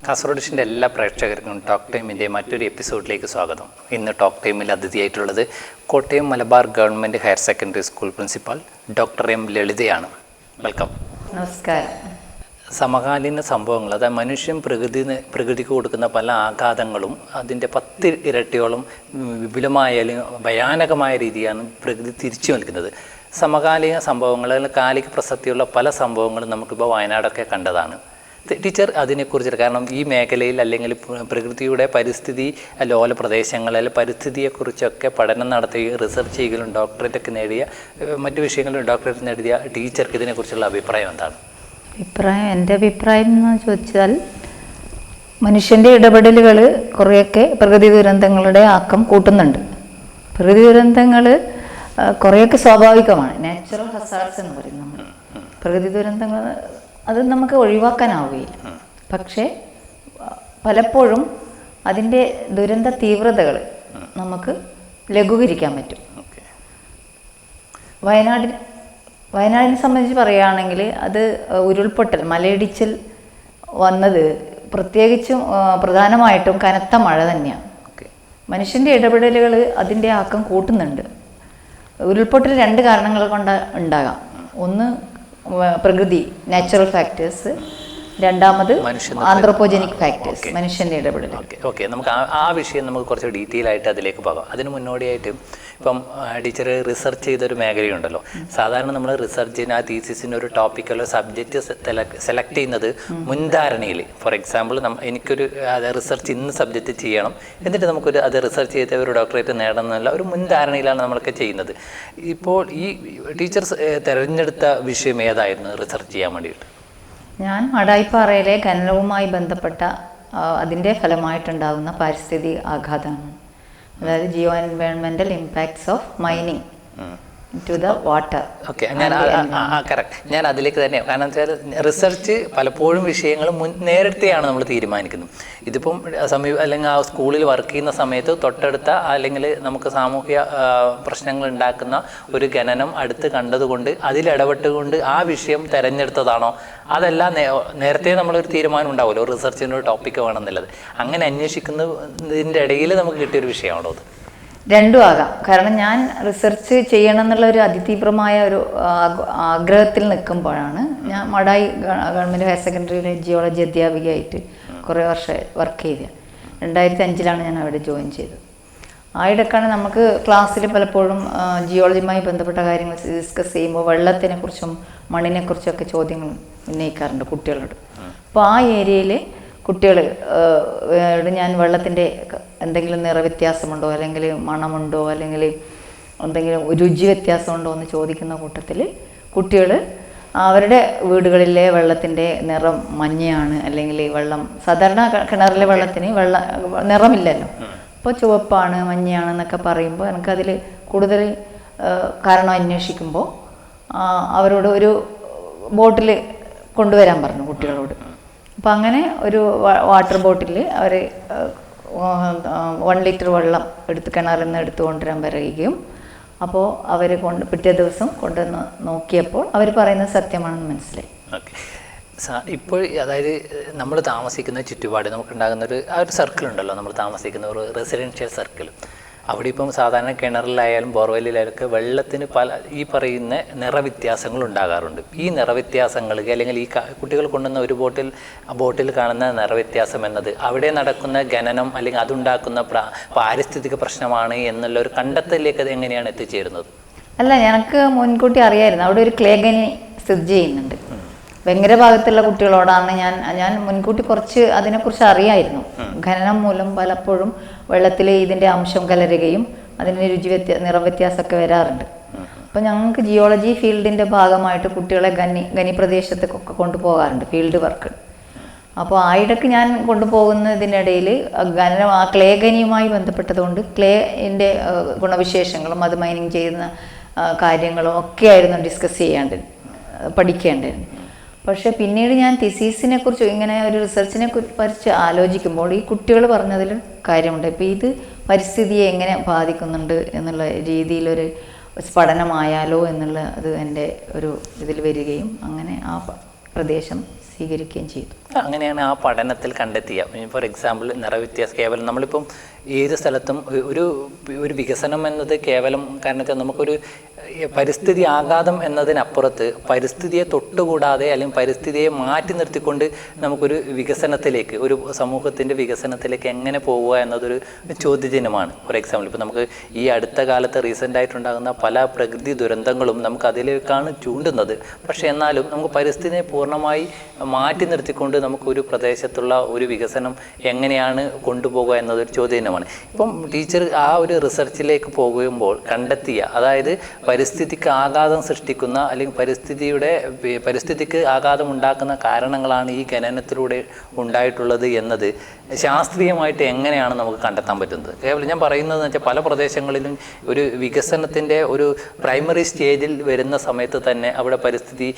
കാസർഗോഡിൻ്റെ എല്ലാ പ്രേക്ഷകർക്കും ടോക്ക് ടൈമിൻ്റെ മറ്റൊരു എപ്പിസോഡിലേക്ക് സ്വാഗതം. ഇന്ന് ടോക്ക് ടൈമിൽ അതിഥിയായിട്ടുള്ളത് Kottayam Malabar government higher secondary school principal doctor M ലളിതയാണ്. വെൽക്കം. നമസ്കാരം. സമകാലീന സംഭവങ്ങൾ, അതായത് മനുഷ്യൻ പ്രകൃതിക്ക് കൊടുക്കുന്ന പല ആഘാതങ്ങളും അതിൻ്റെ 10 ഇരട്ടിയോളം വിപുലമായ ഭയാനകമായ രീതിയാണ് പ്രകൃതി തിരിച്ചു നൽകുന്നത്. സമകാലിക സംഭവങ്ങൾ, കാലിക പ്രസക്തിയുള്ള പല സംഭവങ്ങളും നമുക്കിപ്പോൾ വയനാടൊക്കെ കണ്ടതാണ്. ടീച്ചർ അതിനെക്കുറിച്ച്, കാരണം ഈ മേഖലയിൽ അല്ലെങ്കിൽ പ്രകൃതിയുടെ പരിസ്ഥിതി ലോല പ്രദേശങ്ങളിൽ പരിസ്ഥിതിയെക്കുറിച്ചൊക്കെ പഠനം നടത്തുകയും റിസർച്ച് ചെയ്യുകയും ഡോക്ടറേറ്റൊക്കെ നേടിയ മറ്റു വിഷയങ്ങളിൽ ഡോക്ടറേറ്റ് നേടിയ ടീച്ചർക്ക് ഇതിനെക്കുറിച്ചുള്ള അഭിപ്രായം എന്താണ്? എൻ്റെ അഭിപ്രായം എന്ന് ചോദിച്ചാൽ, മനുഷ്യൻ്റെ ഇടപെടലുകൾ കുറേയൊക്കെ പ്രകൃതി ദുരന്തങ്ങളുടെ ആക്കം കൂട്ടുന്നുണ്ട്. പ്രകൃതി ദുരന്തങ്ങൾ കുറേയൊക്കെ സ്വാഭാവികമാണ്, നാച്ചുറൽ ഹസാർഡ്സ് എന്ന് പറയും നമ്മൾ. പ്രകൃതി ദുരന്തങ്ങൾ അത് നമുക്ക് ഒഴിവാക്കാനാവുകയില്ല. പക്ഷേ പലപ്പോഴും അതിൻ്റെ ദുരന്ത തീവ്രതകൾ നമുക്ക് ലഘൂകരിക്കാൻ പറ്റും. വയനാടിനെ സംബന്ധിച്ച് പറയുകയാണെങ്കിൽ, അത് ഉരുൾപൊട്ടൽ, മലയിടിച്ചിൽ വന്നത് പ്രത്യേകിച്ചും പ്രധാനമായിട്ടും കനത്ത മഴ തന്നെയാണ്. മനുഷ്യൻ്റെ ഇടപെടലുകൾ അതിൻ്റെ ആക്കം കൂട്ടുന്നുണ്ട്. ഉരുൾപൊട്ടൽ 2 കാരണങ്ങൾ കൊണ്ട് ഉണ്ടാകാം. ഒന്ന് പ്രകൃതി, നാച്ചുറൽ ഫാക്ടേഴ്സ്. രണ്ടാമത് ആന്ത്രോപോജനിക് ഫാക്ടേഴ്സ്, മനുഷ്യൻ്റെ ഇടപെടൽ. ഓക്കെ, നമുക്ക് ആ വിഷയം നമുക്ക് കുറച്ച് ഡീറ്റെയിൽ ആയിട്ട് അതിലേക്ക് പോകാം. അതിന് മുന്നോടിയായിട്ട് ഇപ്പം ടീച്ചർ റിസർച്ച് ചെയ്തൊരു മേഖലയുണ്ടല്ലോ. സാധാരണ നമ്മൾ റിസർച്ചിന്, ആ തീസിസിന് ഒരു ടോപ്പിക്കലോ സബ്ജക്റ്റ് സെലക്ട് ചെയ്യുന്നത് മുൻധാരണയിൽ. ഫോർ എക്സാമ്പിൾ, എനിക്കൊരു റിസർച്ച് ഇന്ന് സബ്ജക്റ്റ് ചെയ്യണം, എന്നിട്ട് നമുക്കൊരു അത് റിസർച്ച് ചെയ്ത ഒരു ഡോക്ടറേറ്റ് നേടണം എന്നുള്ള ഒരു മുൻധാരണയിലാണ് നമ്മളൊക്കെ ചെയ്യുന്നത്. ഇപ്പോൾ ഈ ടീച്ചർ തിരഞ്ഞെടുത്ത വിഷയം ഏതായിരുന്നു റിസർച്ച് ചെയ്യാൻ വേണ്ടിയിട്ട്? ഞാൻ മടായിപ്പാറയിലെ ഖനനവുമായി ബന്ധപ്പെട്ട അതിൻ്റെ ഫലമായിട്ടുണ്ടാകുന്ന പാരിസ്ഥിതിക ആഘാതമാണ്. അതായത് ജിയോ എൻവയോൺമെന്റൽ impacts of mining to the water. Okay, correct. ഞാൻ അതിലേക്ക് തന്നെയാണ്. കാരണം വെച്ചാൽ റിസർച്ച് പലപ്പോഴും വിഷയങ്ങൾ നേരത്തെയാണ് നമ്മൾ തീരുമാനിക്കുന്നത്. ഇതിപ്പം അല്ലെങ്കിൽ ആ സ്കൂളിൽ വർക്ക് ചെയ്യുന്ന സമയത്ത് തൊട്ടടുത്ത അല്ലെങ്കിൽ നമുക്ക് സാമൂഹിക പ്രശ്നങ്ങൾ ഉണ്ടാക്കുന്ന ഒരു ഖനനം അടുത്ത് കണ്ടതുകൊണ്ട് അതിലിടപെട്ടുകൊണ്ട് ആ വിഷയം തിരഞ്ഞെടുത്തതാണോ? അതല്ല, നേരത്തെ നമ്മളൊരു തീരുമാനം ഉണ്ടാവുമല്ലോ റിസർച്ചിൻ്റെ ഒരു ടോപ്പിക്ക് വേണമെന്നുള്ളത്. അങ്ങനെ അന്വേഷിക്കുന്നതിൻ്റെ ഇടയിൽ നമുക്ക് കിട്ടിയൊരു വിഷയമാണോ അത്? രണ്ടും ആകാം. കാരണം ഞാൻ റിസർച്ച് ചെയ്യണം എന്നുള്ള ഒരു അതിതീവ്രമായ ഒരു ആഗ്രഹത്തിൽ നിൽക്കുമ്പോഴാണ് ഞാൻ മടായി ഗവൺമെൻറ് ഹയർ സെക്കൻഡറിയിലെ ജിയോളജി അധ്യാപികയായിട്ട് കുറേ വർഷം വർക്ക് ചെയ്തത്. 2005 ഞാൻ അവിടെ ജോയിൻ ചെയ്തത്. ആയിടക്കാണ് നമുക്ക് ക്ലാസ്സിൽ പലപ്പോഴും ജിയോളജിയുമായി ബന്ധപ്പെട്ട കാര്യങ്ങൾ ഡിസ്കസ് ചെയ്യുമ്പോൾ വെള്ളത്തിനെക്കുറിച്ചും മണ്ണിനെക്കുറിച്ചൊക്കെ ചോദ്യങ്ങൾ ഉന്നയിക്കാറുണ്ട് കുട്ടികളോട്. അപ്പോൾ ആ ഏരിയയിൽ കുട്ടികൾ ഞാൻ വെള്ളത്തിൻ്റെ എന്തെങ്കിലും നിറവ്യത്യാസമുണ്ടോ, അല്ലെങ്കിൽ മണമുണ്ടോ, അല്ലെങ്കിൽ എന്തെങ്കിലും രുചി വ്യത്യാസമുണ്ടോ എന്ന് ചോദിക്കുന്ന കൂട്ടത്തിൽ കുട്ടികൾ അവരുടെ വീടുകളിലെ വെള്ളത്തിൻ്റെ നിറം മഞ്ഞയാണ്, അല്ലെങ്കിൽ വെള്ളം സാധാരണ കിണറിലെ വെള്ളത്തിന് നിറമില്ലല്ലോ, അപ്പോൾ ചുവപ്പാണ്, മഞ്ഞയാണെന്നൊക്കെ പറയുമ്പോൾ എനിക്കതിൽ കൂടുതൽ കാരണം അന്വേഷിക്കുമ്പോൾ അവരോട് ഒരു ബോട്ടിൽ കൊണ്ടുവരാൻ പറഞ്ഞു കുട്ടികളോട്. അപ്പോൾ അങ്ങനെ ഒരു വാട്ടർ ബോട്ടിൽ അവർ 1 ലിറ്റർ വെള്ളം കിണറിൽ നിന്ന് എടുത്തു കൊണ്ടുവരാൻ പറയുകയും, അപ്പോൾ അവർ പിറ്റേ ദിവസം കൊണ്ടുവന്ന് നോക്കിയപ്പോൾ അവർ പറയുന്നത് സത്യമാണെന്ന് മനസ്സിലായി. ഓക്കെ, ഇപ്പോൾ അതായത് നമ്മൾ താമസിക്കുന്ന ചുറ്റുപാട് നമുക്കുണ്ടാകുന്ന ഒരു സർക്കിൾ ഉണ്ടല്ലോ, നമ്മൾ താമസിക്കുന്ന ഒരു റെസിഡൻഷ്യൽ സർക്കിൾ. അവിടെ ഇപ്പം സാധാരണ കിണറിലായാലും ബോർവെല്ലിലായാലൊക്കെ വെള്ളത്തിന് ഈ പറയുന്ന നിറവ്യത്യാസങ്ങൾ ഉണ്ടാകാറുണ്ട്. ഈ നിറവ്യത്യാസങ്ങൾ അല്ലെങ്കിൽ ഈ കുട്ടികൾ കൊണ്ടുവന്ന ഒരു ബോട്ടിൽ കാണുന്ന നിറവ്യത്യാസം എന്നത് അവിടെ നടക്കുന്ന ഖനനം അല്ലെങ്കിൽ അതുണ്ടാക്കുന്ന പാരിസ്ഥിതിക പ്രശ്നമാണ് എന്നുള്ള ഒരു കണ്ടെത്തലിലേക്ക് അത് എങ്ങനെയാണ് എത്തിച്ചേരുന്നത്? അല്ല, ഞങ്ങൾക്ക് മുൻകൂട്ടി അറിയായിരുന്നു അവിടെ ഒരു ക്ലേ ഖനി സ്ഥിതി ചെയ്യുന്നുണ്ട്. ഭയങ്കര ഭാഗത്തുള്ള കുട്ടികളോടാണ് ഞാൻ മുൻകൂട്ടി കുറച്ച് അതിനെക്കുറിച്ച് അറിയായിരുന്നു. ഖനനം മൂലം പലപ്പോഴും വെള്ളത്തിൽ ഇതിൻ്റെ അംശം കലരുകയും അതിന് നിറവ്യത്യാസമൊക്കെ വരാറുണ്ട്. അപ്പോൾ ഞങ്ങൾക്ക് ജിയോളജി ഫീൽഡിൻ്റെ ഭാഗമായിട്ട് കുട്ടികളെ ഖനി പ്രദേശത്തേക്കൊക്കെ കൊണ്ടുപോകാറുണ്ട്, ഫീൽഡ് വർക്ക്. അപ്പോൾ ആയിടക്ക് ഞാൻ കൊണ്ടുപോകുന്നതിനിടയിൽ ആ ക്ലേ ഖനിയുമായി ബന്ധപ്പെട്ടതുകൊണ്ട് ക്ലേൻ്റെ ഗുണവിശേഷങ്ങളും അത് മൈനിങ് ചെയ്യുന്ന കാര്യങ്ങളും ഒക്കെ ആയിരുന്നു ഡിസ്കസ് പഠിക്കേണ്ടത്. പക്ഷേ പിന്നീട് ഞാൻ തിസീസിനെ കുറിച്ച് ഇങ്ങനെ ഒരു റിസർച്ചിനെ കുറിച്ച് ആലോചിക്കുമ്പോൾ ഈ കുട്ടികൾ പറഞ്ഞതിൽ കാര്യമുണ്ട്. ഇപ്പോൾ ഇത് പരിസ്ഥിതിയെ എങ്ങനെ ബാധിക്കുന്നുണ്ട് എന്നുള്ള രീതിയിലൊരു പഠനമായാലോ എന്നുള്ള അത് എൻ്റെ ഒരു ഇതിൽ വരികയും അങ്ങനെ ആ പ്രദേശം സ്വീകരിക്കുകയും ചെയ്തു. അങ്ങനെയാണ് ആ പഠനത്തിൽ കണ്ടെത്തിയ, ഫോർ എക്സാമ്പിൾ നിറവ്യത്യാസം കേവലം നമ്മളിപ്പം ഏത് സ്ഥലത്തും ഒരു വികസനം എന്നത് കേവലം കാരണത്തിൽ നമുക്കൊരു പരിസ്ഥിതി ആഘാതം എന്നതിനപ്പുറത്ത് പരിസ്ഥിതിയെ തൊട്ടുകൂടാതെ അല്ലെങ്കിൽ പരിസ്ഥിതിയെ മാറ്റി നിർത്തിക്കൊണ്ട് നമുക്കൊരു വികസനത്തിലേക്ക്, ഒരു സമൂഹത്തിൻ്റെ വികസനത്തിലേക്ക് എങ്ങനെ പോവുക എന്നതൊരു ചോദ്യചിഹ്നമാണ്. ഫോർ എക്സാമ്പിൾ ഇപ്പോൾ നമുക്ക് ഈ അടുത്ത കാലത്ത് റീസെൻ്റ് ആയിട്ടുണ്ടാകുന്ന പല പ്രകൃതി ദുരന്തങ്ങളും നമുക്ക് അതിലേക്കാണ് ചൂണ്ടുന്നത്. പക്ഷേ എന്നാലും നമുക്ക് പരിസ്ഥിതിയെ പൂർണ്ണമായി മാറ്റി നിർത്തിക്കൊണ്ട് നമുക്കൊരു പ്രദേശത്തുള്ള ഒരു വികസനം എങ്ങനെയാണ് കൊണ്ടുപോകുക എന്നതൊരു ചോദ്യചിഹ്നമാണ്. ഇപ്പം ടീച്ചർ ആ ഒരു റിസർച്ചിലേക്ക് പോകുമ്പോൾ കണ്ടെത്തിയ, അതായത് പരിസ്ഥിതിക്ക് ആഘാതം സൃഷ്ടിക്കുന്ന അല്ലെങ്കിൽ പരിസ്ഥിതിക്ക് ആഘാതം ഉണ്ടാക്കുന്ന കാരണങ്ങളാണ് ഈ ഖനനത്തിലൂടെ ഉണ്ടായിട്ടുള്ളത് എന്നത് ശാസ്ത്രീയമായിട്ട് എങ്ങനെയാണ് നമുക്ക് കണ്ടെത്താൻ പറ്റുന്നത്? കേവലം ഞാൻ പറയുന്നതെന്ന് വെച്ചാൽ പല പ്രദേശങ്ങളിലും ഒരു വികസനത്തിൻ്റെ ഒരു പ്രൈമറി സ്റ്റേജിൽ വരുന്ന സമയത്ത് തന്നെ അവിടെ പരിസ്ഥിതി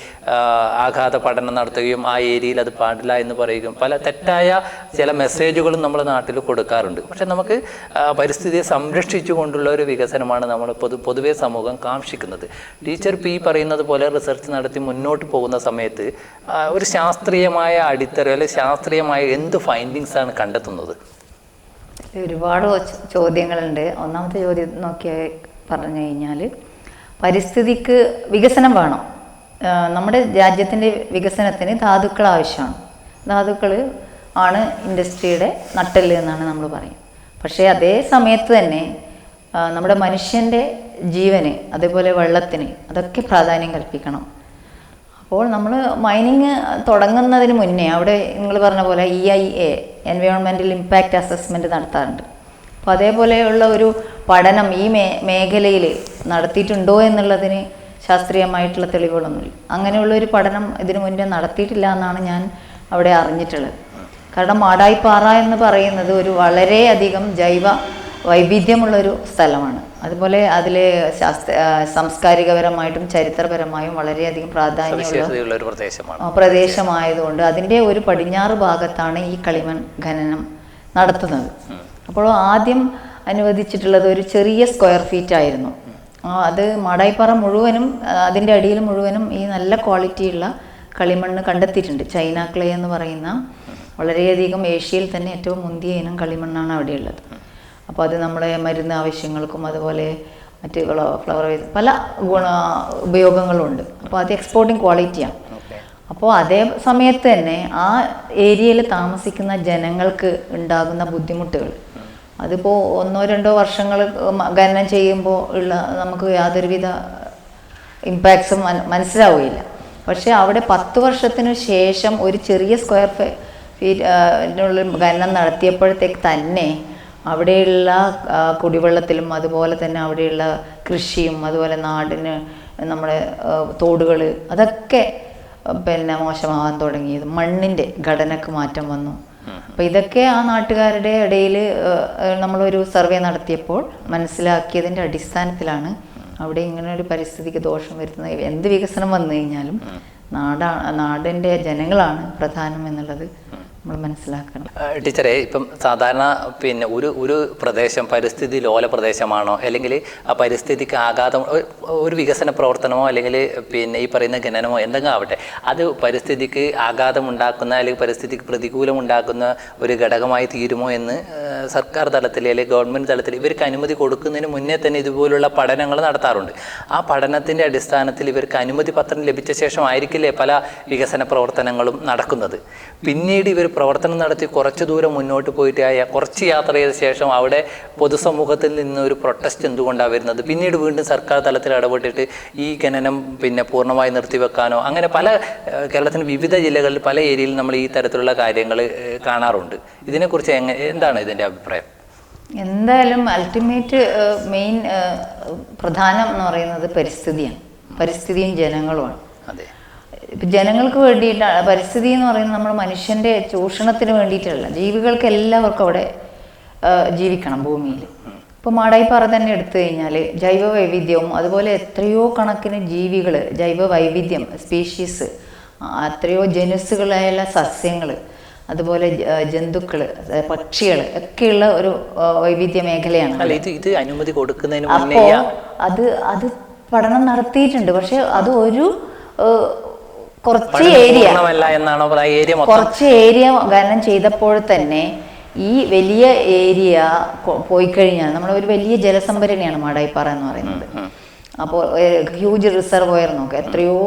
ആഘാത പഠനം നടത്തുകയും ആ ഏരിയയിൽ അത് പാടില്ല എന്ന് പറയുകയും പല തെറ്റായ ചില മെസ്സേജുകളും നമ്മുടെ നാട്ടിൽ കൊടുക്കാറുണ്ട്. പക്ഷെ നമുക്ക് പരിസ്ഥിതിയെ സംരക്ഷിച്ചുകൊണ്ടുള്ള ഒരു വികസനമാണ് നമ്മൾ പൊതുവെ സമൂഹം കാക്ഷിക്കുന്നത്. ടീച്ചർ ഈ പറയുന്നത് പോലെ റിസർച്ച് നടത്തി മുന്നോട്ട് പോകുന്ന സമയത്ത് ഒരു ശാസ്ത്രീയമായ അടിത്തറ അല്ലെങ്കിൽ ശാസ്ത്രീയമായ എന്ത് ഫൈൻഡിങ്സ് ആണ് കണ്ടെത്തുന്നത്? ഒരുപാട് ചോദ്യങ്ങളുണ്ട്. ഒന്നാമത്തെ ചോദ്യം പറഞ്ഞു കഴിഞ്ഞാൽ, പരിസ്ഥിതിക്ക് വികസനം വേണം. നമ്മുടെ രാജ്യത്തിൻ്റെ വികസനത്തിന് ധാതുക്കൾ ആവശ്യമാണ്. ധാതുക്കൾ ആണ് ഇൻഡസ്ട്രിയുടെ നട്ടെല്ല് എന്നാണ് നമ്മൾ പറയും. പക്ഷേ അതേ സമയത്ത് തന്നെ നമ്മുടെ മനുഷ്യൻ്റെ ജീവന്, അതേപോലെ വെള്ളത്തിന്, അതൊക്കെ പ്രാധാന്യം കൽപ്പിക്കണം. അപ്പോൾ നമ്മൾ മൈനിങ് തുടങ്ങുന്നതിന് മുന്നേ അവിടെ നിങ്ങൾ പറഞ്ഞ പോലെ EIA എൻവയോൺമെൻറ്റൽ ഇമ്പാക്റ്റ് അസസ്മെൻറ്റ് നടത്താറുണ്ട്. അപ്പോൾ അതേപോലെയുള്ള ഒരു പഠനം ഈ മേഖലയിൽ നടത്തിയിട്ടുണ്ടോ എന്നുള്ളതിന് ശാസ്ത്രീയമായിട്ടുള്ള തെളിവുകളൊന്നുമില്ല. അങ്ങനെയുള്ളൊരു പഠനം ഇതിനു മുന്നേ നടത്തിയിട്ടില്ല എന്നാണ് ഞാൻ അവിടെ അറിഞ്ഞിട്ടുള്ളത്. കാരണം മാടായിപ്പാറ എന്ന് പറയുന്നത് ഒരു വളരെയധികം ജൈവ വൈവിധ്യമുള്ളൊരു സ്ഥലമാണ്. അതുപോലെ അതിൽ സാംസ്കാരികപരമായിട്ടും ചരിത്രപരമായും വളരെയധികം പ്രാധാന്യമുള്ള പ്രദേശമായതുകൊണ്ട് അതിൻ്റെ ഒരു പടിഞ്ഞാറ് ഭാഗത്താണ് ഈ കളിമൺ ഖനനം നടത്തുന്നത്. അപ്പോൾ ആദ്യം അനുവദിച്ചിട്ടുള്ളത് ഒരു ചെറിയ സ്ക്വയർ ഫീറ്റ് ആയിരുന്നു. അത് മാടായിപ്പാറ മുഴുവനും അതിൻ്റെ അടിയിൽ മുഴുവനും ഈ നല്ല ക്വാളിറ്റിയുള്ള കളിമണ്ണ് കണ്ടെത്തിയിട്ടുണ്ട്. ചൈന ക്ലേ എന്ന് പറയുന്ന വളരെയധികം ഏഷ്യയിൽ തന്നെ ഏറ്റവും മുന്തിയ ഇനം കളിമണ്ണാണ് അവിടെയുള്ളത്. അപ്പോൾ അത് നമ്മുടെ മരുന്ന് ആവശ്യങ്ങൾക്കും അതുപോലെ മറ്റ് ഫ്ലവർ വേസ് പല ഉപയോഗങ്ങളുണ്ട്. അപ്പോൾ അത് എക്സ്പോർട്ടിങ് ക്വാളിറ്റിയാണ്. അപ്പോൾ അതേ സമയത്ത് തന്നെ ആ ഏരിയയിൽ താമസിക്കുന്ന ജനങ്ങൾക്ക് ഉണ്ടാകുന്ന ബുദ്ധിമുട്ടുകൾ, അതിപ്പോൾ 1-2 വർഷങ്ങൾ ഖനനം ചെയ്യുമ്പോൾ ഉള്ള നമുക്ക് യാതൊരുവിധ ഇമ്പാക്ട്സും മനസ്സിലാവുകയില്ല. പക്ഷേ അവിടെ 10 വർഷത്തിനു ശേഷം ഒരു ചെറിയ സ്ക്വയർ ഫീറ്റിനുള്ളിൽ ഖനനം നടത്തിയപ്പോഴത്തേക്ക് തന്നെ അവിടെയുള്ള കുടിവെള്ളത്തിലും അതുപോലെ തന്നെ അവിടെയുള്ള കൃഷിയും അതുപോലെ നാടിന് നമ്മുടെ തോടുകൾ അതൊക്കെ മോശമാകാൻ തുടങ്ങിയത്. മണ്ണിൻ്റെ ഘടനക്ക് മാറ്റം വന്നു. അപ്പോൾ ഇതൊക്കെ ആ നാട്ടുകാരുടെ ഇടയിൽ നമ്മളൊരു സർവേ നടത്തിയപ്പോൾ മനസ്സിലാക്കിയതിൻ്റെ അടിസ്ഥാനത്തിലാണ് അവിടെ ഇങ്ങനെ ഒരു പരിസ്ഥിതിക്ക് ദോഷം വരുന്നത്. എന്ത് വികസനം വന്നു കഴിഞ്ഞാലും നാടിൻ്റെ ജനങ്ങളാണ് പ്രധാനം എന്നുള്ളത് നമ്മൾ മനസ്സിലാക്കണം. ടീച്ചറെ, ഇപ്പം സാധാരണ ഒരു പ്രദേശം പരിസ്ഥിതി ലോല പ്രദേശമാണോ അല്ലെങ്കിൽ ആ പരിസ്ഥിതിക്ക് ആഘാതം ഒരു വികസന പ്രവർത്തനമോ അല്ലെങ്കിൽ ഈ പറയുന്ന ഖനനമോ എന്തെങ്കിലും ആവട്ടെ, അത് പരിസ്ഥിതിക്ക് ആഘാതം ഉണ്ടാക്കുന്ന അല്ലെങ്കിൽ പരിസ്ഥിതിക്ക് പ്രതികൂലം ഉണ്ടാക്കുന്ന ഒരു ഘടകമായി തീരുമോ എന്ന് സർക്കാർ തലത്തിൽ അല്ലെങ്കിൽ ഗവൺമെൻറ് തലത്തിൽ ഇവർക്ക് അനുമതി കൊടുക്കുന്നതിന് മുന്നേ തന്നെ ഇതുപോലുള്ള പഠനങ്ങൾ നടത്താറുണ്ട്. ആ പഠനത്തിൻ്റെ അടിസ്ഥാനത്തിൽ ഇവർക്ക് അനുമതി പത്രം ലഭിച്ച ശേഷമായിരിക്കില്ലേ പല വികസന പ്രവർത്തനങ്ങളും നടക്കുന്നത്. പിന്നീട് ഇവർ പ്രവർത്തനം നടത്തി കുറച്ച് ദൂരം മുന്നോട്ട് പോയിട്ട് കുറച്ച് യാത്ര ചെയ്ത ശേഷം അവിടെ പൊതുസമൂഹത്തിൽ നിന്ന് ഒരു പ്രൊട്ടസ്റ്റ് എന്തുകൊണ്ടാണ് വരുന്നത്? പിന്നീട് വീണ്ടും സർക്കാർ തലത്തിൽ ഇടപെട്ടിട്ട് ഈ ഖനനം പൂർണ്ണമായി നിർത്തിവെക്കാനോ അങ്ങനെ പല കേരളത്തിൻ്റെ വിവിധ ജില്ലകളിൽ പല ഏരിയയിൽ നമ്മൾ ഈ തരത്തിലുള്ള കാര്യങ്ങൾ കാണാറുണ്ട്. ഇതിനെക്കുറിച്ച് എന്താണ് ഇതിൻ്റെ അഭിപ്രായം? എന്തായാലും അൾട്ടിമേറ്റ് മെയിൻ പ്രധാനം എന്ന് പറയുന്നത് പരിസ്ഥിതിയാണ്. പരിസ്ഥിതിയും ജനങ്ങളുമാണ്. അതെ, ജനങ്ങൾക്ക് വേണ്ടിയിട്ടാണ്. പരിസ്ഥിതി എന്ന് പറയുന്നത് നമ്മൾ മനുഷ്യൻ്റെ ചൂഷണത്തിന് വേണ്ടിയിട്ടല്ല, ജീവികൾക്ക് എല്ലാവർക്കും അവിടെ ജീവിക്കണം ഭൂമിയിൽ. ഇപ്പോൾ മാടായിപ്പാറ തന്നെ എടുത്തു കഴിഞ്ഞാൽ ജൈവ വൈവിധ്യവും അതുപോലെ എത്രയോ കണക്കിന് ജീവികൾ, ജൈവ വൈവിധ്യം സ്പീഷീസ്, എത്രയോ ജനുസുകളായുള്ള സസ്യങ്ങൾ, അതുപോലെ ജന്തുക്കൾ, പക്ഷികൾ ഒക്കെയുള്ള ഒരു വൈവിധ്യ മേഖലയാണ്. ഇത് അനുമതി കൊടുക്കുന്നതിന് അപ്പോൾ അത് പഠനം നടത്തിയിട്ടുണ്ട്. പക്ഷെ അത് ഒരു കുറച്ച് ഏരിയ എന്നാണോ ഏരിയ കുറച്ച് ഏരിയ ഖനനം ചെയ്തപ്പോൾ തന്നെ ഈ വലിയ ഏരിയ പോയി കഴിഞ്ഞാൽ നമ്മൾ ഒരു വലിയ ജലസംഭരണിയാണ് മാടായിപ്പാറ എന്ന് പറയുന്നത്. അപ്പോൾ ഹ്യൂജ് റിസർവോയർ നോക്കുക, എത്രയോ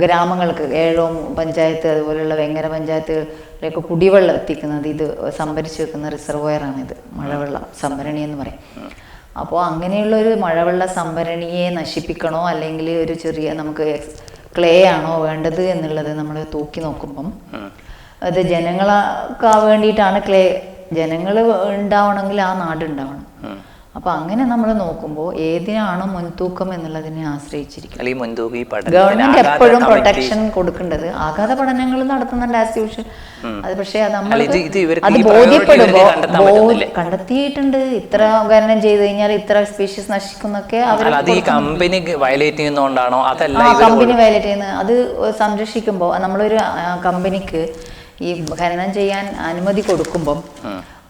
ഗ്രാമങ്ങൾക്ക് ഏഴോം പഞ്ചായത്ത് അതുപോലെയുള്ള വെങ്ങര പഞ്ചായത്തുകളിലേക്ക് കുടിവെള്ളം എത്തിക്കുന്നത് ഇത് സംഭരിച്ചു വെക്കുന്ന റിസർവോയറാണിത്, മഴവെള്ള സംഭരണി എന്ന് പറയും. അപ്പോൾ അങ്ങനെയുള്ള ഒരു മഴവെള്ള സംഭരണിയെ നശിപ്പിക്കണോ അല്ലെങ്കിൽ ഒരു ചെറിയ നമുക്ക് ക്ലേ ആണോ വേണ്ടത് എന്നുള്ളത് നമ്മൾ തൂക്കി നോക്കുമ്പം അത് ജനങ്ങൾക്ക് വേണ്ടിയിട്ടാണ് ക്ലേ. ജനങ്ങൾ ഉണ്ടാവണമെങ്കിൽ ആ നാട് ഉണ്ടാവണം. അപ്പൊ അങ്ങനെ നമ്മൾ നോക്കുമ്പോൾ ഏതിനാണ് മുൻതൂക്കം എന്നുള്ളതിനെ ആശ്രയിച്ചിരിക്കും. ഗവൺമെന്റ് എപ്പോഴും പ്രൊട്ടക്ഷൻ കൊടുക്കേണ്ടത്. ആഘാത പഠനങ്ങൾ നടത്തുന്നുണ്ട് ആസ് യൂഷ്വൽ. അത് പക്ഷേ അത് ബോധ്യപ്പെടുമ്പോൾ കണ്ടെത്തിയിട്ടുണ്ട് ഇത്ര ഖനനം ചെയ്ത് കഴിഞ്ഞാൽ ഇത്ര സ്പീഷീസ് നശിക്കുന്നൊക്കെ അവർ കമ്പനി വയലേറ്റ് ചെയ്യുന്നതുകൊണ്ടാണോ? കമ്പനി വയലേറ്റ് ചെയ്യുന്നത് അത് സംരക്ഷിക്കുമ്പോൾ നമ്മളൊരു കമ്പനിക്ക് ഈ ഖനനം ചെയ്യാൻ അനുമതി കൊടുക്കുമ്പം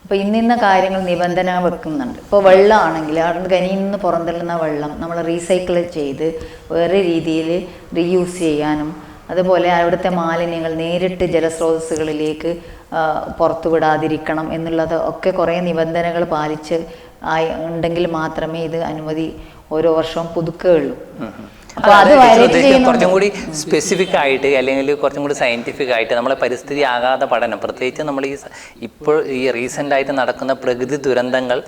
അപ്പോൾ ഇന്നിന്ന കാര്യങ്ങൾ നിബന്ധന വെക്കുന്നുണ്ട്. ഇപ്പോൾ വെള്ളമാണെങ്കിൽ അവിടെ ഖനിയിൽ നിന്ന് പുറന്തള്ളുന്ന വെള്ളം നമ്മൾ റീസൈക്കിൾ ചെയ്ത് വേറെ രീതിയിൽ റീയൂസ് ചെയ്യാനും, അതുപോലെ അവിടുത്തെ മാലിന്യങ്ങൾ നേരിട്ട് ജലസ്രോതസ്സുകളിലേക്ക് പുറത്തുവിടാതിരിക്കണം എന്നുള്ളത് ഒക്കെ കുറേ നിബന്ധനകൾ പാലിച്ച് ഉണ്ടെങ്കിൽ മാത്രമേ ഇത് അനുമതി ഓരോ വർഷവും പുതുക്കുകയുള്ളൂ. കുറച്ചും കൂടി സ്പെസിഫിക് ആയിട്ട് അല്ലെങ്കിൽ കുറച്ചും കൂടി സയന്റിഫിക് ആയിട്ട് നമ്മളെ പരിസ്ഥിതി ആഘാത പഠനം, പ്രത്യേകിച്ച് നമ്മൾ ഇപ്പോൾ ഈ റീസെൻ്റ് ആയിട്ട് നടക്കുന്ന പ്രകൃതി ദുരന്തങ്ങൾ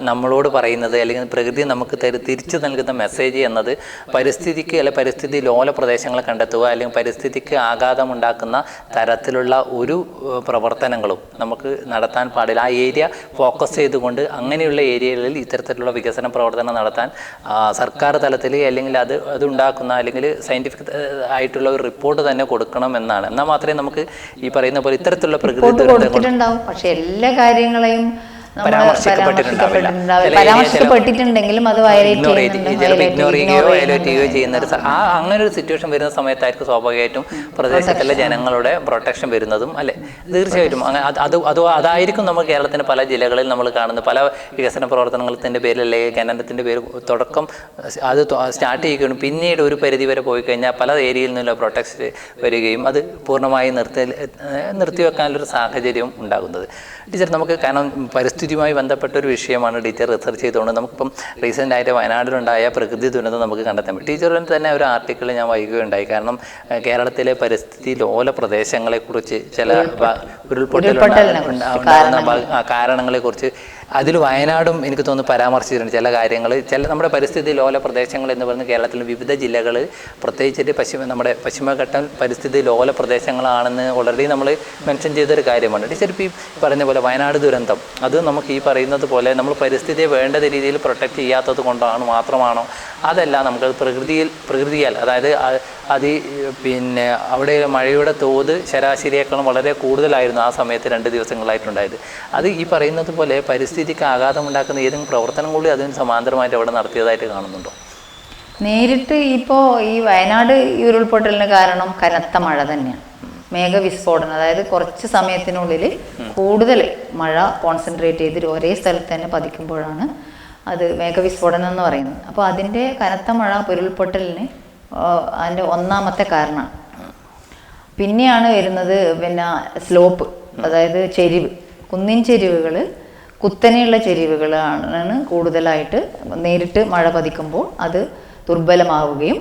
നമ്മളോട് പറയുന്നത് അല്ലെങ്കിൽ പ്രകൃതി നമുക്ക് തിരിച്ചു നൽകുന്ന മെസ്സേജ് എന്നത് പരിസ്ഥിതിക്ക് അല്ലെങ്കിൽ പരിസ്ഥിതി ലോല പ്രദേശങ്ങളെ കണ്ടെത്തുക അല്ലെങ്കിൽ പരിസ്ഥിതിക്ക് ആഘാതമുണ്ടാക്കുന്ന തരത്തിലുള്ള ഒരു പ്രവർത്തനങ്ങളും നമുക്ക് നടത്താൻ പാടില്ല. ആ ഏരിയ ഫോക്കസ് ചെയ്തുകൊണ്ട് അങ്ങനെയുള്ള ഏരിയകളിൽ ഇത്തരത്തിലുള്ള വികസന പ്രവർത്തനം നടത്താൻ സർക്കാർ തലത്തിൽ അല്ലെങ്കിൽ അതുണ്ടാകുന്ന അല്ലെങ്കിൽ സയന്റിഫിക് ആയിട്ടുള്ള ഒരു റിപ്പോർട്ട് തന്നെ കൊടുക്കണം എന്നാണ്. എന്നാൽ മാത്രമേ നമുക്ക് ഈ പറയുന്ന പോലെ ഇത്തരത്തിലുള്ള പ്രകൃതി ദുരന്തങ്ങളുണ്ടാവും. പക്ഷെ എല്ലാ കാര്യങ്ങളെയും പരാമർശിക്കപ്പെട്ടിട്ടുണ്ടെങ്കിലും അത് ഇഗ്നോർ ചെയ്യുകയോ ചെയ്യുന്ന അങ്ങനെ ഒരു സിറ്റുവേഷൻ വരുന്ന സമയത്തായിരിക്കും സ്വാഭാവികമായിട്ടും പ്രദേശത്തിലെ ജനങ്ങളുടെ പ്രൊട്ടക്ഷൻ വരുന്നതും അല്ലെ. തീർച്ചയായിട്ടും അതായിരിക്കും നമ്മൾ കേരളത്തിന്റെ പല ജില്ലകളിൽ നമ്മൾ കാണുന്ന പല വികസന പ്രവർത്തനങ്ങളുടെ പേരിൽ അല്ലെങ്കിൽ ഖനനത്തിന്റെ പേര് തുടക്കം അത് സ്റ്റാർട്ട് ചെയ്യുകയും പിന്നീട് ഒരു പരിധി വരെ പോയി കഴിഞ്ഞാൽ പല ഏരിയയിൽ നിന്നുള്ള പ്രൊട്ടക്ഷൻ വരികയും അത് പൂർണ്ണമായി നിർത്തിവെക്കാനുള്ളൊരു സാഹചര്യം ഉണ്ടാകുന്നത്. ടീച്ചർ, നമുക്ക് കാരണം പരിസ്ഥിതിയുമായി ബന്ധപ്പെട്ട ഒരു വിഷയമാണ് ടീച്ചർ റിസർച്ച് ചെയ്തുകൊണ്ട് നമുക്കിപ്പം റീസെൻ്റ് ആയിട്ട് വയനാട്ടിലുണ്ടായ പ്രകൃതി ദുരന്തം നമുക്ക് കണ്ടെത്താൻ പറ്റും. ടീച്ചറിന് തന്നെ ഒരു ആർട്ടിക്കിൾ ഞാൻ വായിക്കുകയുണ്ടായി. കാരണം കേരളത്തിലെ പരിസ്ഥിതി ലോല പ്രദേശങ്ങളെക്കുറിച്ച് ചില ഉരുൾപൊട്ടലുണ്ടാകുന്ന കാരണങ്ങളെക്കുറിച്ച് അതിൽ വയനാടും എനിക്ക് തോന്നുന്നു പരാമർശിച്ചിട്ടുണ്ട്. ചില കാര്യങ്ങൾ നമ്മുടെ പരിസ്ഥിതി ലോല പ്രദേശങ്ങൾ എന്ന് പറയുന്നത് കേരളത്തിലെ വിവിധ ജില്ലകൾ പ്രത്യേകിച്ചിട്ട് നമ്മുടെ പശ്ചിമഘട്ടം പരിസ്ഥിതി ലോല പ്രദേശങ്ങളാണെന്ന് ഓൾറെഡി നമ്മൾ മെൻഷൻ ചെയ്തൊരു കാര്യമാണ്. ടീച്ചർ ഇപ്പോൾ ഈ പറയുന്ന പോലെ വയനാട് ദുരന്തം അത് നമുക്ക് ഈ പറയുന്നത് പോലെ നമ്മൾ പരിസ്ഥിതിയെ വേണ്ട രീതിയിൽ പ്രൊട്ടക്റ്റ് ചെയ്യാത്തത് കൊണ്ടാണ് മാത്രമാണോ? അതല്ല, നമുക്കത് പ്രകൃതിയാൽ അതായത് പിന്നെ അവിടെ മഴയുടെ തോത് ശരാശരിയേക്കാളും വളരെ കൂടുതലായിരുന്നു ആ സമയത്ത് 2 ദിവസങ്ങളായിട്ടുണ്ടായത്. അത് ഈ പറയുന്നത് പോലെ പരിസ്ഥിതിക്ക് ആഘാതമുണ്ടാക്കുന്ന ഏതെങ്കിലും പ്രവർത്തനം കൂടി അതിന് സമാന്തരമായിട്ട് അവിടെ നടത്തിയതായിട്ട് കാണുന്നുണ്ടോ? നേരിട്ട് ഇപ്പോൾ ഈ വയനാട് ഈ ഉരുൾപൊട്ടലിന് കാരണം കനത്ത മഴ തന്നെയാണ്. മേഘവിസ്ഫോടനം, അതായത് കുറച്ച് സമയത്തിനുള്ളിൽ കൂടുതൽ മഴ കോൺസെൻട്രേറ്റ് ചെയ്ത് ഒരേ സ്ഥലത്ത് തന്നെ പതിക്കുമ്പോഴാണ് അത് മേഘവിസ്ഫോടനം എന്ന് പറയുന്നത്. അപ്പോൾ അതിൻ്റെ കനത്ത മഴ ഉരുൾപൊട്ടലിന് അതിൻ്റെ ഒന്നാമത്തെ കാരണമാണ്. പിന്നെയാണ് വരുന്നത് സ്ലോപ്പ്, അതായത് ചെരിവ്, കുന്നിൻ ചെരിവുകൾ, കുത്തനെയുള്ള ചെരിവുകളാണ് കൂടുതലായിട്ട് നേരിട്ട് മഴ പതിക്കുമ്പോൾ അത് ദുർബലമാവുകയും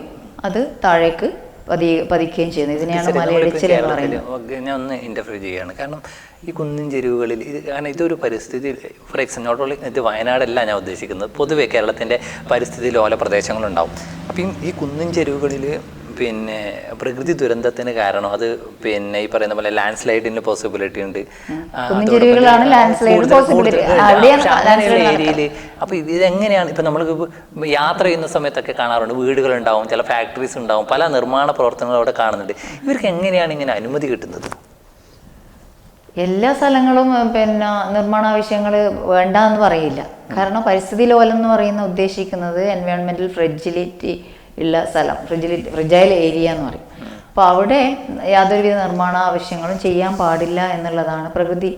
അത് താഴേക്ക് പതിക്കുകയും ചെയ്യുന്നത്. ഇതിനെയാണ് മലയിടിച്ചിൽ എന്ന് പറയുന്നത്. ഞാൻ ഒന്ന് ഇന്റർഫിയർ ചെയ്യുകയാണ്. കാരണം ഈ കുന്നിൻ ചെരുവുകളിൽ കാരണം ഇതൊരു പരിസ്ഥിതി, ഫോർ എക്സാമ്പിൾ നോട്ട് ഓൺലി ഇത് വയനാടല്ല ഞാൻ ഉദ്ദേശിക്കുന്നത്, പൊതുവെ കേരളത്തിൻ്റെ പരിസ്ഥിതി ലോല പ്രദേശങ്ങളുണ്ടാവും. അപ്പം ഈ കുന്നിൻ ചെരുവുകളിൽ പിന്നെ പ്രകൃതി ദുരന്തത്തിന് കാരണം അത് പിന്നെ ഈ പറയുന്ന പോലെ ലാൻഡ് സ്ലൈഡിന്റെ പോസിബിലിറ്റി ഉണ്ട് ഏരിയയില്. അപ്പൊ ഇതെങ്ങനെയാണ് ഇപ്പൊ നമ്മൾ യാത്ര ചെയ്യുന്ന സമയത്തൊക്കെ കാണാറുണ്ട്, വീടുകളുണ്ടാവും, ചില ഫാക്ടറീസ് ഉണ്ടാവും, പല നിർമ്മാണ പ്രവർത്തനങ്ങളും അവിടെ കാണുന്നുണ്ട്. ഇവർക്ക് എങ്ങനെയാണ് ഇങ്ങനെ അനുമതി കിട്ടുന്നത്? എല്ലാ സ്ഥലങ്ങളും നിർമ്മാണ ആവശ്യങ്ങൾ വേണ്ട എന്ന് പറയില്ല. കാരണം പരിസ്ഥിതി ലോലം എന്ന് പറയുന്ന ഉദ്ദേശിക്കുന്നത് എൻവയോൺമെന്റൽ ഫ്രെജിലിറ്റി ഉള്ള സ്ഥലം, ഫ്രിജൈൽ ഏരിയ എന്ന് പറയും. അപ്പോൾ അവിടെ യാതൊരുവിധ നിർമ്മാണ ആവശ്യങ്ങളും ചെയ്യാൻ പാടില്ല എന്നുള്ളതാണ് പ്രകൃതി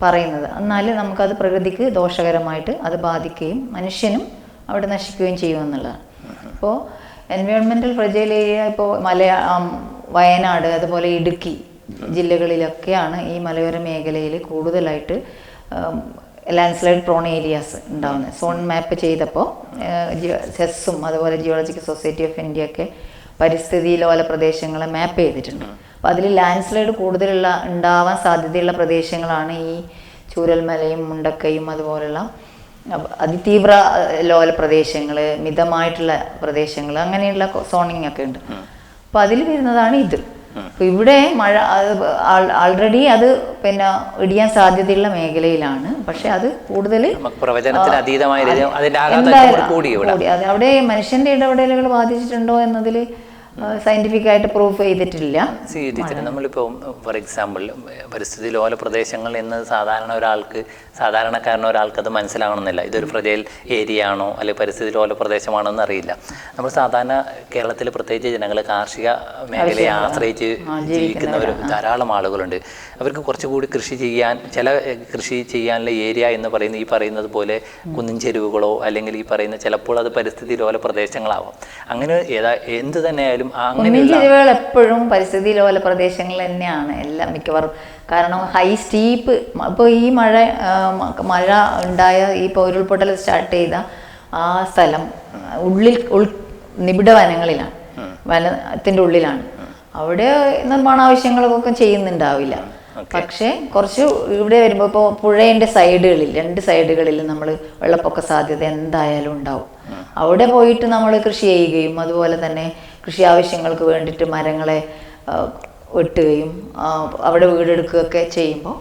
പറയുന്നത്. എന്നാൽ നമുക്കത് പ്രകൃതിക്ക് ദോഷകരമായിട്ട് അത് ബാധിക്കുകയും മനുഷ്യനും അവിടെ നശിക്കുകയും ചെയ്യുമെന്നുള്ളതാണ്. ഇപ്പോൾ എൻവയോൺമെൻറ്റൽ ഫ്രിജൈൽ ഏരിയ ഇപ്പോൾ വയനാട് അതുപോലെ ഇടുക്കി ജില്ലകളിലൊക്കെയാണ് ഈ മലയോര മേഖലയിൽ കൂടുതലായിട്ട് ലാൻഡ്സ്ലൈഡ് പ്രോൺ ഏരിയാസ് ഉണ്ടാകുന്നത്. സോൺ മാപ്പ് ചെയ്തപ്പോൾ സെസ്സും അതുപോലെ ജിയോളജിക്കൽ സൊസൈറ്റി ഓഫ് ഇന്ത്യ ഒക്കെ പരിസ്ഥിതി ലോല പ്രദേശങ്ങളെ മാപ്പ് ചെയ്തിട്ടുണ്ട്. അപ്പോൾ അതിൽ ലാൻഡ്സ്ലൈഡ് ഉണ്ടാവാൻ സാധ്യതയുള്ള പ്രദേശങ്ങളാണ് ഈ ചൂരൽമലയും മുണ്ടക്കയും അതുപോലുള്ള അതിതീവ്ര ലോല പ്രദേശങ്ങൾ, മിതമായിട്ടുള്ള പ്രദേശങ്ങൾ, അങ്ങനെയുള്ള സോണിങ് ഒക്കെ ഉണ്ട്. അപ്പോൾ അതിൽ വരുന്നതാണ് ഇത്. അപ്പോൾ ഇവിടെ മഴ ആൾറെഡി അത് പിന്നെ ഇടിയാൻ സാധ്യതയുള്ള മേഖലയിലാണ്. പക്ഷെ അത് കൂടുതൽ അവിടെ മനുഷ്യന്റെ ഇടപെടലുകൾ ബാധിച്ചിട്ടുണ്ടോ എന്നതിൽ സയന്റിഫിക് ആയിട്ട് പ്രൂഫ് ചെയ്തിട്ടില്ല. നമ്മളിപ്പോൾ ഫോർ എക്സാമ്പിൾ പരിസ്ഥിതി ലോല പ്രദേശങ്ങൾ എന്ന് സാധാരണക്കാരന് ഒരാൾക്ക് അത് മനസ്സിലാവണമെന്നില്ല. ഇതൊരു ഫ്രജൈൽ ഏരിയ ആണോ അല്ലെങ്കിൽ പരിസ്ഥിതി ലോല പ്രദേശമാണോ എന്ന് അറിയില്ല. നമ്മൾ സാധാരണ കേരളത്തിൽ പ്രത്യേകിച്ച് ജനങ്ങൾ കാർഷിക മേഖലയെ ആശ്രയിച്ച് ജീവിക്കുന്നവർ ധാരാളം ആളുകളുണ്ട്. അവർക്ക് കുറച്ചുകൂടി കൃഷി ചെയ്യാനുള്ള ഏരിയ എന്ന് പറയുന്നത് ഈ പറയുന്നത് പോലെ കുന്നിൻ ചെരുവുകളോ അല്ലെങ്കിൽ ഈ പറയുന്ന ചിലപ്പോൾ അത് പരിസ്ഥിതി ലോല പ്രദേശങ്ങളാവാം. അങ്ങനെ എന്ത് തന്നെയായാലും ചെരുവുകൾ എപ്പോഴും പരിസ്ഥിതി ലോല പ്രദേശങ്ങൾ തന്നെയാണ് എല്ലാം മിക്കവാറും. കാരണം ഹൈ സ്റ്റീപ്പ് ഇപ്പോൾ ഈ മഴ ഉണ്ടായ ഈ ഉരുൾപൊട്ടൽ സ്റ്റാർട്ട് ചെയ്ത ആ സ്ഥലം നിബിഡ വനങ്ങളിലാണ്, വനത്തിൻ്റെ ഉള്ളിലാണ്. അവിടെ നിർമ്മാണ ആവശ്യങ്ങളൊക്കെ ചെയ്യുന്നുണ്ടാവില്ല. പക്ഷേ കുറച്ച് ഇവിടെ വരുമ്പോൾ ഇപ്പോൾ പുഴേൻ്റെ സൈഡുകളിൽ 2 സൈഡുകളിൽ നമ്മൾ വെള്ളപ്പൊക്ക സാധ്യത എന്തായാലും ഉണ്ടാവും. അവിടെ പോയിട്ട് നമ്മൾ കൃഷി ചെയ്യുകയും അതുപോലെ തന്നെ കൃഷി ആവശ്യങ്ങൾക്ക് വേണ്ടിയിട്ട് മരങ്ങളെ വെട്ടുകയും അവിടെ വീടെടുക്കുകയൊക്കെ ചെയ്യുമ്പോൾ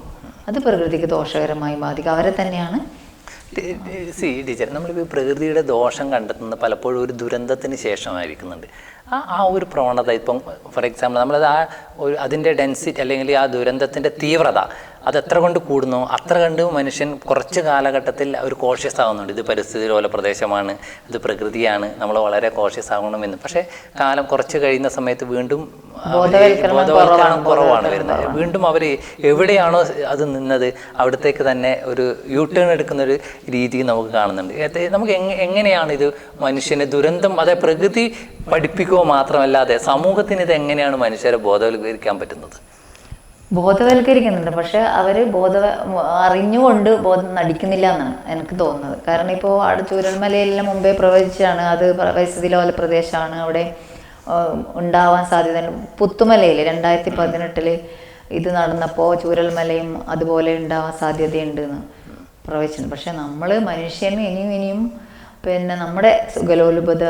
അത് പ്രകൃതിക്ക് ദോഷകരമായി ബാധിക്കും. അവരെ തന്നെയാണ് ടീച്ചർ നമ്മളിപ്പോൾ പ്രകൃതിയുടെ ദോഷം കണ്ടെത്തുന്നത് പലപ്പോഴും ഒരു ദുരന്തത്തിന് ശേഷമായിരിക്കുന്നുണ്ട്. ആ ഒരു പ്രവണത ഇപ്പം ഫോർ എക്സാമ്പിൾ നമ്മളത് അതിൻ്റെ ഡെൻസിറ്റി അല്ലെങ്കിൽ ആ ദുരന്തത്തിൻ്റെ തീവ്രത അത് എത്ര കൊണ്ട് കൂടുന്നു അത്ര കണ്ട് മനുഷ്യൻ കുറച്ച് കാലഘട്ടത്തിൽ ഒരു കോഷ്യസ് ആവുന്നുണ്ട്. ഇത് പരിസ്ഥിതി ലോല പ്രദേശമാണ്, ഇത് പ്രകൃതിയാണ്, നമ്മൾ വളരെ കോഷ്യസ് ആവണമെന്ന്. പക്ഷേ കാലം കുറച്ച് കഴിയുന്ന സമയത്ത് വീണ്ടും ബോധവൽക്കരണം കുറവാണ് വരുന്നത്. വീണ്ടും അവർ എവിടെയാണോ അത് നിന്നത് അവിടത്തേക്ക് തന്നെ ഒരു യൂട്ടേൺ എടുക്കുന്ന ഒരു രീതി നമുക്ക് കാണുന്നുണ്ട്. നമുക്ക് എങ്ങനെയാണ് ഇത് മനുഷ്യനെ ദുരന്തം പ്രകൃതി പഠിപ്പിക്കുക മാത്രമല്ലാതെ സമൂഹത്തിന് ഇത് എങ്ങനെയാണ് മനുഷ്യരെ ബോധവൽക്കരിക്കാൻ പറ്റുന്നത്? ബോധവൽക്കരിക്കുന്നുണ്ട്. പക്ഷെ അവർ അറിഞ്ഞുകൊണ്ട് ബോധം നടിക്കുന്നില്ല എന്നാണ് എനിക്ക് തോന്നുന്നത്. കാരണം ഇപ്പോൾ ചൂരൽമലയെല്ലാം മുമ്പേ പ്രവചിച്ചാണ് അത് പരിസ്ഥിതി ലോല പ്രദേശമാണ്, അവിടെ ഉണ്ടാവാൻ സാധ്യത. പുത്തുമലയിൽ 2018 ഇത് നടന്നപ്പോൾ ചൂരൽമലയും അതുപോലെ ഉണ്ടാവാൻ സാധ്യതയുണ്ട് എന്ന് പ്രവചിച്ചിട്ടുണ്ട്. പക്ഷെ നമ്മൾ മനുഷ്യന് ഇനിയും പിന്നെ നമ്മുടെ സുഖലോലുപത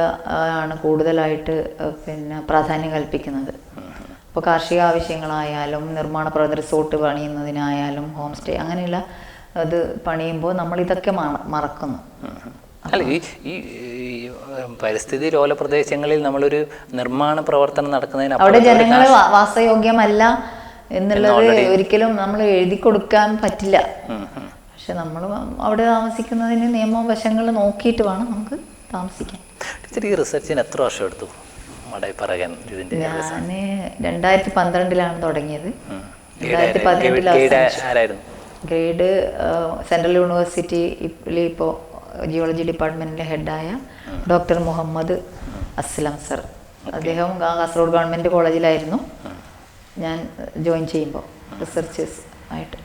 ആണ് കൂടുതലായിട്ട് പ്രാധാന്യം കൽപ്പിക്കുന്നത്. ഇപ്പോൾ കാർഷിക ആവശ്യങ്ങളായാലും നിർമ്മാണ പ്രവർത്തന റിസോർട്ട് പണിയുന്നതിനായാലും ഹോം സ്റ്റേ അങ്ങനെയുള്ള അത് പണിയുമ്പോൾ നമ്മളിതൊക്കെ മറക്കുന്നു. അല്ല, ഈ പരിസ്ഥിതി ലോല പ്രദേശങ്ങളിൽ നമ്മളൊരു നിർമ്മാണ പ്രവർത്തനം നടക്കുന്നതിന് അവിടെ ജനങ്ങൾ വാസയോഗ്യമല്ല എന്നുള്ളത് ഒരിക്കലും നമ്മൾ എഴുതി കൊടുക്കാൻ പറ്റില്ല. പക്ഷെ നമ്മൾ അവിടെ താമസിക്കുന്നതിന് നിയമവശങ്ങൾ നോക്കിയിട്ട് വേണം നമുക്ക് താമസിക്കാൻ. ഈ റിസർച്ചിന് എത്ര വർഷം എടുത്തു? ഞാൻ 2012 തുടങ്ങിയത്. 2017 ഗ്രേഡ് സെൻട്രൽ യൂണിവേഴ്സിറ്റിയിൽ ഇപ്പോൾ ജിയോളജി ഡിപ്പാർട്ട്മെൻറ്റിൻ്റെ ഹെഡായ ഡോക്ടർ മുഹമ്മദ് അസ്ലം സർ, അദ്ദേഹം കാസർഗോഡ് ഗവൺമെൻറ് കോളേജിലായിരുന്നു ഞാൻ ജോയിൻ ചെയ്യുമ്പോൾ റിസർച്ചേഴ്സ് ആയിട്ട്.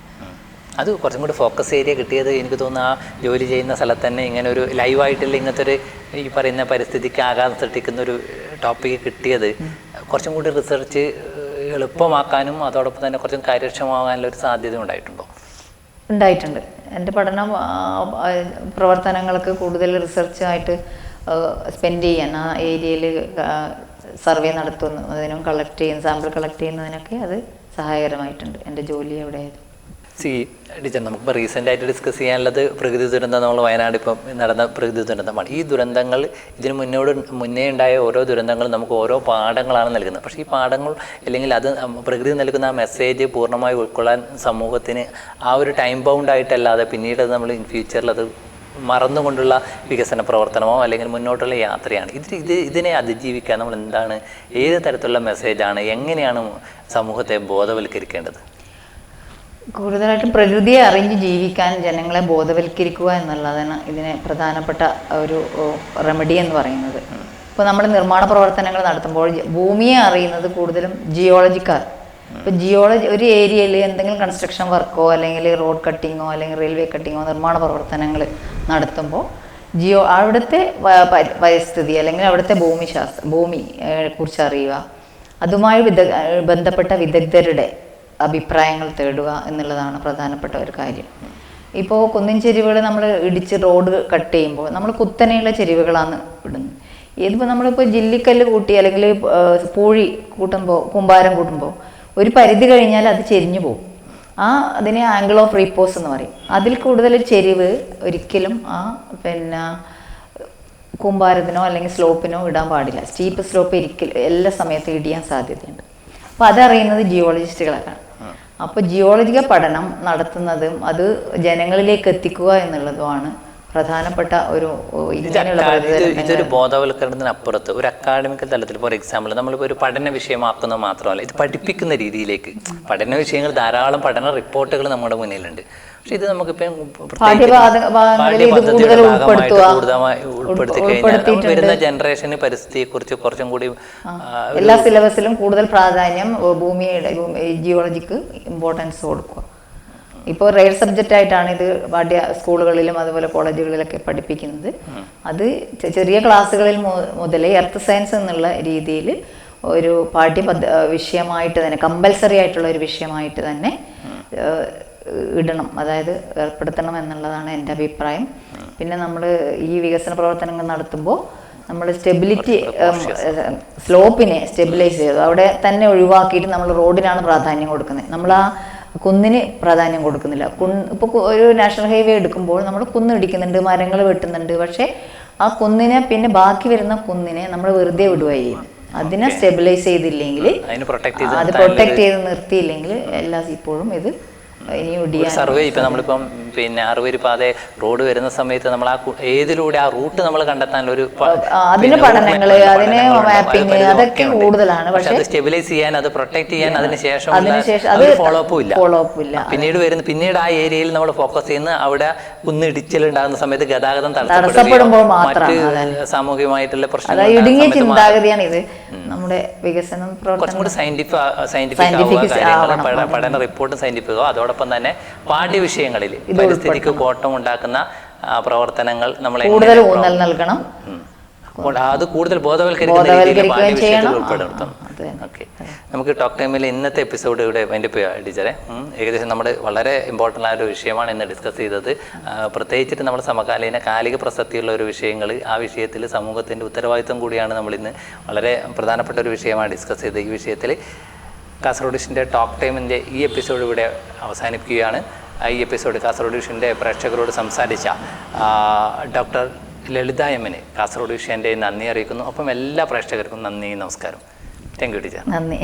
അത് കുറച്ചും കൂടി ഫോക്കസ് ഏരിയ കിട്ടിയത് എനിക്ക് തോന്നുന്നു ആ ജോലി ചെയ്യുന്ന സ്ഥലത്ത് തന്നെ ഇങ്ങനെ ഒരു ലൈവായിട്ടുള്ള ഇങ്ങനത്തെ ഒരു ഈ പറയുന്ന പരിസ്ഥിതിക്ക് ആഘാതം സൃഷ്ടിക്കുന്ന ഒരു ടോപ്പിക്ക് കിട്ടിയത് കുറച്ചും കൂടി റിസർച്ച് എളുപ്പമാക്കാനും അതോടൊപ്പം തന്നെ കുറച്ചും കാര്യക്ഷമമാകാനുള്ള ഒരു സാധ്യത ഉണ്ടായിട്ടുണ്ട്. എൻ്റെ പഠന പ്രവർത്തനങ്ങൾക്ക് കൂടുതൽ റിസർച്ചായിട്ട് സ്പെൻഡ് ചെയ്യാൻ ആ ഏരിയയിൽ സർവേ നടത്തുന്നതിനും സാമ്പിൾ കളക്ട് ചെയ്യുന്നതിനൊക്കെ അത് സഹായകരമായിട്ടുണ്ട് എൻ്റെ ജോലി എവിടെയായത്. ടീച്ചർ, നമുക്കിപ്പോൾ റീസെൻ്റായിട്ട് ഡിസ്കസ് ചെയ്യാനുള്ളത് പ്രകൃതി ദുരന്തം. നമ്മൾ വയനാട് ഇപ്പം നടന്ന പ്രകൃതി ദുരന്തമാണ്. ഈ ദുരന്തങ്ങൾ ഇതിന് മുന്നേ ഉണ്ടായ ഓരോ ദുരന്തങ്ങളും നമുക്ക് ഓരോ പാഠങ്ങളാണ് നൽകുന്നത്. പക്ഷേ ഈ പാഠങ്ങൾ അല്ലെങ്കിൽ അത് പ്രകൃതി നൽകുന്ന ആ മെസ്സേജ് പൂർണ്ണമായി ഉൾക്കൊള്ളാൻ സമൂഹത്തിന് ആ ഒരു ടൈം ബൗണ്ടായിട്ടല്ലാതെ പിന്നീട് അത് നമ്മൾ ഇൻ ഫ്യൂച്ചറിൽ അത് മറന്നുകൊണ്ടുള്ള വികസന പ്രവർത്തനമോ അല്ലെങ്കിൽ മുന്നോട്ടുള്ള യാത്രയാണ്. ഇതിനെ അതിജീവിക്കാൻ നമ്മൾ എന്താണ്, ഏത് തരത്തിലുള്ള മെസ്സേജാണ്, എങ്ങനെയാണ് സമൂഹത്തെ ബോധവൽക്കരിക്കേണ്ടത്? കൂടുതലായിട്ടും പ്രകൃതിയെ അറിഞ്ഞ് ജീവിക്കാൻ ജനങ്ങളെ ബോധവൽക്കരിക്കുക എന്നുള്ളതാണ് ഇതിന് പ്രധാനപ്പെട്ട ഒരു റെമഡി എന്ന് പറയുന്നത്. ഇപ്പോൾ നമ്മൾ നിർമ്മാണ പ്രവർത്തനങ്ങൾ നടത്തുമ്പോൾ ഭൂമിയെ അറിയുന്നത് കൂടുതലും ജിയോളജിക്കാർ. ഇപ്പോൾ ജിയോളജി ഒരു ഏരിയയിൽ എന്തെങ്കിലും കൺസ്ട്രക്ഷൻ വർക്കോ അല്ലെങ്കിൽ റോഡ് കട്ടിങ്ങോ അല്ലെങ്കിൽ റെയിൽവേ കട്ടിങ്ങോ നിർമ്മാണ പ്രവർത്തനങ്ങൾ നടത്തുമ്പോൾ അവിടുത്തെ പരിസ്ഥിതി അല്ലെങ്കിൽ അവിടുത്തെ ഭൂമിയെ കുറിച്ച് അറിയുക, അതുമായി ബന്ധപ്പെട്ട വിദഗ്ധരുടെ അഭിപ്രായങ്ങൾ തേടുക എന്നുള്ളതാണ് പ്രധാനപ്പെട്ട ഒരു കാര്യം. ഇപ്പോൾ കുന്നിൻ ചെരിവുകൾ നമ്മൾ ഇടിച്ച് റോഡ് കട്ട് ചെയ്യുമ്പോൾ നമ്മൾ കുത്തനെയുള്ള ചെരിവുകളാണ് ഇടുന്നത്. ഇതിപ്പോൾ നമ്മളിപ്പോൾ ജില്ലിക്കല്ല് കൂട്ടി അല്ലെങ്കിൽ പൂഴി കൂട്ടുമ്പോൾ കൂമ്പാരം കൂട്ടുമ്പോൾ ഒരു പരിധി കഴിഞ്ഞാൽ അത് ചെരിഞ്ഞു പോകും. അതിനെ ആംഗിൾ ഓഫ് റീപ്പോസ് എന്ന് പറയും. അതിൽ കൂടുതൽ ചെരിവ് ഒരിക്കലും കൂമ്പാരത്തിനോ അല്ലെങ്കിൽ സ്ലോപ്പിനോ ഇടാൻ പാടില്ല. സ്റ്റീപ്പ് സ്ലോപ്പ് എല്ലാ സമയത്തും ഇടിയാൻ സാധ്യതയുണ്ട്. അപ്പോൾ അതറിയുന്നത് ജിയോളജിസ്റ്റുകളാണ്. അപ്പോൾ ജിയോളജിക്കൽ പഠനം നടത്തുന്നതും അത് ജനങ്ങളിലേക്ക് എത്തിക്കുക എന്നുള്ളതുമാണ് പ്രധാനപ്പെട്ട ഒരു ഇതൊരു ബോധവൽക്കരണത്തിനപ്പുറത്ത് ഒരു അക്കാഡമിക് തലത്തിൽ ഫോർ എക്സാമ്പിൾ നമ്മളിപ്പോൾ ഒരു പഠന വിഷയമാക്കുന്നത് മാത്രമല്ല, ഇത് പഠിപ്പിക്കുന്ന രീതിയിലേക്ക് പഠന വിഷയങ്ങൾ ധാരാളം പഠന റിപ്പോർട്ടുകൾ നമ്മുടെ മുന്നിലുണ്ട്. പക്ഷെ ഇത് നമുക്കിപ്പോൾ ഉൾപ്പെടുത്തി കഴിഞ്ഞാൽ വരുന്ന ജനറേഷന് പരിസ്ഥിതിയെ കുറിച്ച് കുറച്ചും കൂടി എല്ലാ സിലബസിലും കൂടുതൽ പ്രാധാന്യം ഭൂമിയുടെ ജിയോളജിക്ക് ഇമ്പോർട്ടൻസ് കൊടുക്കുക. ഇപ്പോൾ റെയർ സബ്ജക്റ്റ് ആയിട്ടാണ് ഇത് സ്കൂളുകളിലും അതുപോലെ കോളേജുകളിലൊക്കെ പഠിപ്പിക്കുന്നത്. അത് ചെറിയ ക്ലാസ്സുകളിൽ മുതലേ എർത്ത് സയൻസ് എന്നുള്ള രീതിയിൽ ഒരു വിഷയമായിട്ട് തന്നെ കമ്പൽസറി ആയിട്ടുള്ള ഒരു വിഷയമായിട്ട് തന്നെ ഇടണം, അതായത് ഏർപ്പെടുത്തണം എന്നുള്ളതാണ് എൻ്റെ അഭിപ്രായം. പിന്നെ നമ്മൾ ഈ വികസന പ്രവർത്തനങ്ങൾ നടത്തുമ്പോൾ നമ്മൾ സ്ലോപ്പിനെ സ്റ്റെബിലൈസ് ചെയ്തു അവിടെ തന്നെ ഒഴിവാക്കിയിട്ട് നമ്മൾ റോഡിനാണ് പ്രാധാന്യം കൊടുക്കുന്നത്. നമ്മൾ കുന്നിന് പ്രാധാന്യം കൊടുക്കുന്നില്ല. ഇപ്പോൾ ഒരു നാഷണൽ ഹൈവേ എടുക്കുമ്പോൾ നമ്മൾ കുന്ന് ഇടിക്കുന്നുണ്ട്, മരങ്ങൾ വെട്ടുന്നുണ്ട്. പക്ഷേ ആ കുന്നിനെ പിന്നെ ബാക്കി വരുന്ന കുന്നിനെ നമ്മൾ വെറുതെ വിടുകയും ചെയ്യും. അതിനെ സ്റ്റെബിലൈസ് ചെയ്തില്ലെങ്കിൽ, അത് പ്രൊട്ടക്ട് ചെയ്ത് നിർത്തിയില്ലെങ്കിൽ ഇപ്പോഴും ഇത് സർവേ ഇപ്പം നമ്മളിപ്പം പിന്നെ അറുപത് പാത റോഡ് വരുന്ന സമയത്ത് നമ്മൾ ഏതിലൂടെ ആ റൂട്ട് നമ്മൾ കണ്ടെത്താനുള്ള ഒരു അതിന് പഠനങ്ങൾ, അതിന് മാപ്പിംഗ് അതൊക്കെ കൂടുതലാണ്. പക്ഷേ അത് സ്റ്റെബിലൈസ് ചെയ്യാൻ, അത് പ്രൊട്ടക്ട് ചെയ്യാൻ അതിനുശേഷം അത് ഫോളോ അപ്പ് ഇല്ല. പിന്നീട് ആ ഏരിയയിൽ നമ്മൾ ഫോക്കസ് ചെയ്യുന്ന അവിടെ കുന്നിടിച്ചിലുണ്ടാകുന്ന സമയത്ത് ഗതാഗതം തടസ്സപ്പെടുമ്പോൾ മാത്രം സാമൂഹികമായിട്ടുള്ള പ്രശ്നങ്ങൾ, ഇടുങ്ങിയ ചിന്താഗതിയാണ് ഇത്. നമ്മുടെ വികസനം കുറച്ചും കൂടി സയന്റിഫിക് പഠന റിപ്പോർട്ടും സയന്റിഫിക്കോ, അതോടൊപ്പം തന്നെ പാഠ്യവിഷയങ്ങളിൽ പരിസ്ഥിതിക്ക് കോട്ടം ഉണ്ടാക്കുന്ന പ്രവർത്തനങ്ങൾ നമ്മൾ കൂടുതൽ ഊന്നൽ നൽകണം. അത് കൂടുതൽ ബോധവൽക്കരിക്കുന്ന രീതിയിൽ പാഠ്യവിഷയത്തിൽ ഉൾപ്പെടുത്തും. ഓക്കെ, നമുക്ക് ടോക്ക് ടൈമിൽ ഇന്നത്തെ എപ്പിസോഡ് ഇവിടെ വൈൻഡ് അപ്പ് ചെയ്യാം ടീച്ചറെ. ഏകദേശം നമ്മുടെ വളരെ ഇമ്പോർട്ടൻ്റ് ആയ ഒരു വിഷയമാണ് ഇന്ന് ഡിസ്കസ് ചെയ്തത്. പ്രത്യേകിച്ചിട്ട് നമ്മുടെ സമകാലീന കാലിക പ്രസക്തിയുള്ള ഒരു വിഷയങ്ങൾ, ആ വിഷയത്തിൽ സമൂഹത്തിൻ്റെ ഉത്തരവാദിത്വം കൂടിയാണ് നമ്മളിന്ന് വളരെ പ്രധാനപ്പെട്ട ഒരു വിഷയമാണ് ഡിസ്കസ് ചെയ്തത്. ഈ വിഷയത്തിൽ കാസർഗോഡ് ഡിഷിൻ്റെ ടോക്ക് ടൈമിൻ്റെ ഈ എപ്പിസോഡ് ഇവിടെ അവസാനിപ്പിക്കുകയാണ്. ഈ എപ്പിസോഡ് കാസർഗോഡ് ഡിഷിൻ്റെ പ്രേക്ഷകരോട് സംസാരിച്ച ഡോക്ടർ ലളിത എമ്മിന് കാസർഗോഡ് ഡിഷിൻ്റെ നന്ദി അറിയിക്കുന്നു. ഒപ്പം എല്ലാ പ്രേക്ഷകർക്കും നന്ദി, നമസ്കാരം. Thank you teacher. നന്ദി.